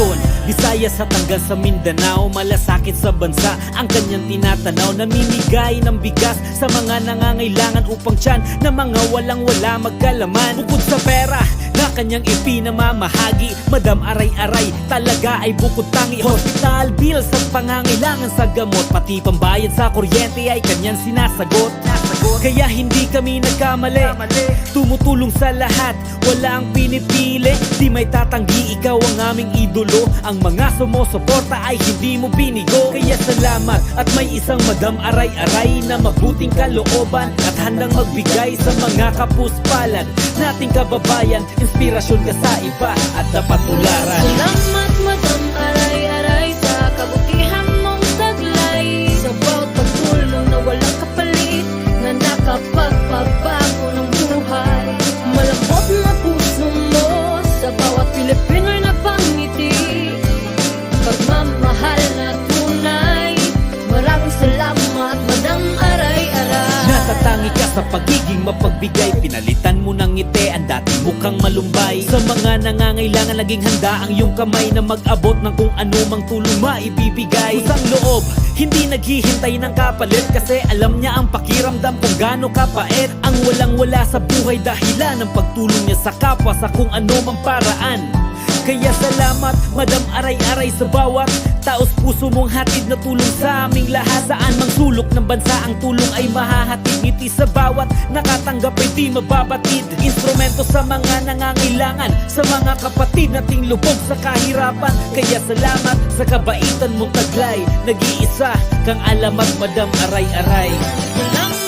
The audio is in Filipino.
Luzon, Visayas at hanggang sa Mindanao. Malasakit sa bansa ang kanyang tinatanaw. Namimigay ng bigas sa mga nangangailangan upang tiyan na mga walang-wala magkalaman. Bukod sa pera na kanyang ipinamamahagi, Madam Aray-Aray talaga ay bukod tangi. Hospital bills at pangangailangan sa gamot, pati pambayad sa kuryente ay kanyang sinasagot. Kaya hindi kami nagkamali, tumutulong sa lahat, wala ang pinipili. Di may tatanggi, ikaw ang aming idolo. Ang mga sumusuporta ay hindi mo binigo. Kaya salamat at may isang Madam Aray-Aray na mabuting kalooban at handang magbigay sa mga kapuspalad nating kababayan. Inspirasyon ka sa iba at dapat tularan. Salamat Madam Aray-Aray sa kabutihan mong taglay, sa bawat pagtulong na walang kapalit, na nakapagpabago ng buhay. Malambot na puso mo sa bawat Pilipino'y napangiti, pagmamahal na tunay. Maraming salamat Madam Aray-Aray. Natatangi ka sa pagiging mapagbigay, pinalitan mo ng ngiti ang dati mukhang malumbay. Sa mga nangangailangan naging handa ang iyong kamay na mag-abot ng kung anumang tulong maibibigay. Kusang loob, hindi naghihintay ng kapalit, kasi alam niya ang pakiramdam kung gaano kapait. Ang walang-wala sa buhay dahilan ng pagtulong niya sa kapwa sa kung anumang paraan. Kaya salamat Madam Aray-Aray sa bawat taos puso mong hatid na tulong sa aming lahat. Saan mang sulok ng bansa ang tulong ay mahahatid. Ngiti sa bawat nakatanggap ay di mababatid. Instrumento sa mga nangangailangan, sa mga kapatid nating lubog sa kahirapan. Kaya salamat sa kabaitan mong taglay, nag-iisa kang alamat Madam Aray-Aray. Salamat